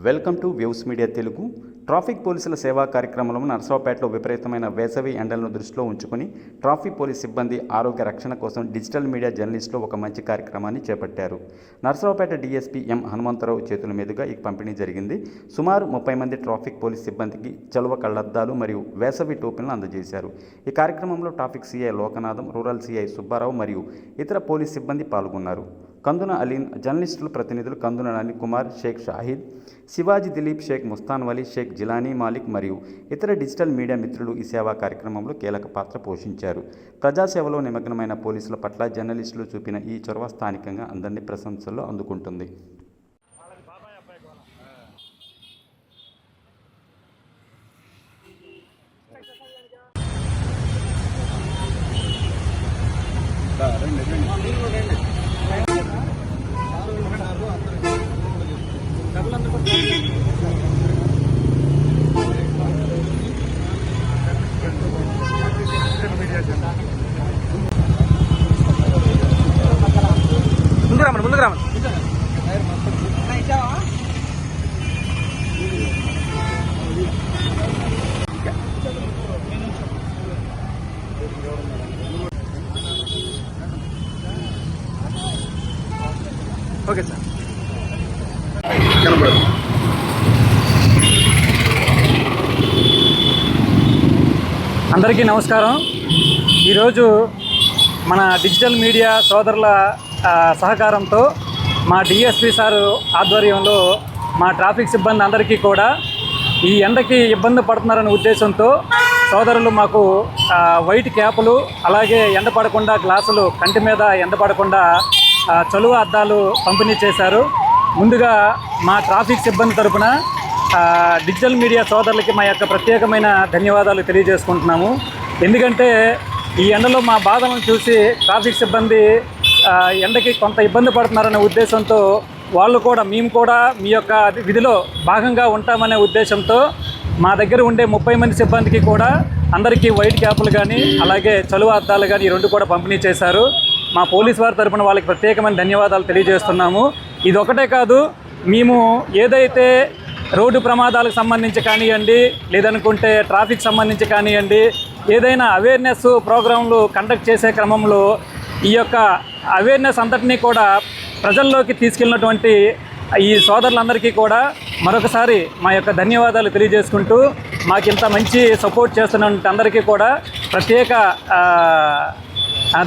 Welcome to views media Telugu. Traffic పోలీసుల సేవా కార్యక్రమంలో నర్సరావుపేటలో విపరీతమైన వేసవి ఎండలను దృష్టిలో ఉంచుకుని ట్రాఫిక్ పోలీస్ సిబ్బంది ఆరోగ్య రక్షణ కోసం డిజిటల్ మీడియా జర్నలిస్టులు ఒక మంచి కార్యక్రమాన్ని చేపట్టారు. నర్సరావుపేట డీఎస్పీ ఎం హనుమంతరావు చేతుల మీదుగా ఈ పంపిణీ జరిగింది. సుమారు 30 మంది ట్రాఫిక్ పోలీస్ సిబ్బందికి చలువ కళ్లద్దాలు మరియు వేసవి టోపీలను అందజేశారు. ఈ కార్యక్రమంలో traffic CI Lokanatham, rural CI Subbarao మరియు ఇతర పోలీస్ సిబ్బంది పాల్గొన్నారు. కందున అలీన్, జర్నలిస్టుల ప్రతినిధులు కందున అనిల్ కుమార్, షేక్ షాహిద్, శివాజీ దిలీప్, షేక్ ముస్తాన్ వలీ, షేక్ జిలానీ మాలిక్ మరియు ఇతర డిజిటల్ మీడియా మిత్రులు ఈ సేవా కార్యక్రమంలో కీలక పాత్ర పోషించారు. ప్రజాసేవలో నిమగ్నమైన పోలీసుల పట్ల జర్నలిస్టులు చూపిన ఈ చొరవ స్థానికంగా అందరినీ ప్రశంసలు అందుకుంటుంది. ముందుకు రామని ఓకే సార్. అందరికీ నమస్కారం. ఈరోజు మన డిజిటల్ మీడియా సోదరుల సహకారంతో మా డిఎస్పీ సారు ఆధ్వర్యంలో మా ట్రాఫిక్ సిబ్బంది అందరికీ కూడా ఈ ఎండకి ఇబ్బంది పడుతున్నారనే ఉద్దేశంతో సోదరులు మాకు వైట్ క్యాపులు, అలాగే ఎండ పడకుండా గ్లాసులు, కంటి మీద ఎండ పడకుండా చలువ అద్దాలు పంపిణీ చేశారు. ముందుగా మా ట్రాఫిక్ సిబ్బంది తరపున డిజిటల్ మీడియా సోదరులకి మా యొక్క ప్రత్యేకమైన ధన్యవాదాలు తెలియజేసుకుంటున్నాము. ఎందుకంటే ఈ ఎండలో మా బాధలను చూసి ట్రాఫిక్ సిబ్బంది ఎండకి కొంత ఇబ్బంది పడుతున్నారనే ఉద్దేశంతో వాళ్ళు కూడా, మేము కూడా మీ యొక్క విధిలో భాగంగా ఉంటామనే ఉద్దేశంతో మా దగ్గర ఉండే 30 మంది సిబ్బందికి కూడా అందరికీ వైట్ క్యాపులు కానీ, అలాగే చలువ అద్దాలు కానీ ఈ 2 కూడా పంపిణీ చేశారు. మా పోలీస్ వారి తరపున వాళ్ళకి ప్రత్యేకమైన ధన్యవాదాలు తెలియజేస్తున్నాము. ఇది ఒకటే కాదు, మేము ఏదైతే రోడ్డు ప్రమాదాలకు సంబంధించి కానివ్వండి, లేదనుకుంటే ట్రాఫిక్ సంబంధించి కానివ్వండి, ఏదైనా అవేర్నెస్ ప్రోగ్రాంలు కండక్ట్ చేసే క్రమంలో ఈ యొక్క అవేర్నెస్ అంతటినీ కూడా ప్రజల్లోకి తీసుకెళ్ళినటువంటి ఈ సోదరులందరికీ కూడా మరొకసారి మా యొక్క ధన్యవాదాలు తెలియజేసుకుంటూ, మాకు ఇంత మంచి సపోర్ట్ చేస్తున్న అందరికీ కూడా ప్రత్యేక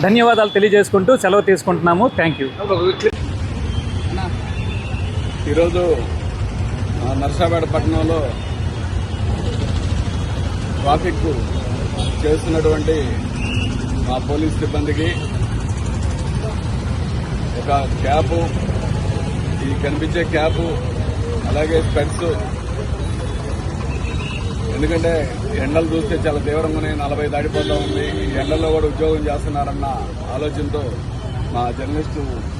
ధన్యవాదాలు తెలియజేసుకుంటూ సెలవు తీసుకుంటున్నాము. Thank you. ఈరోజు నర్సాపేట పట్టణంలో ట్రాఫిక్ చేస్తున్నటువంటి మా పోలీస్ సిబ్బందికి ఒక క్యాపు, ఈ కనిపించే క్యాపు, అలాగే స్పెట్స్, ఎందుకంటే ఎండలు చూస్తే చాలా తీవ్రంగానే 40 దాటిపోతూ ఉంది. ఈ ఎండల్లో కూడా ఉద్యోగం చేస్తున్నారన్న ఆలోచనతో మా జర్నలిస్టు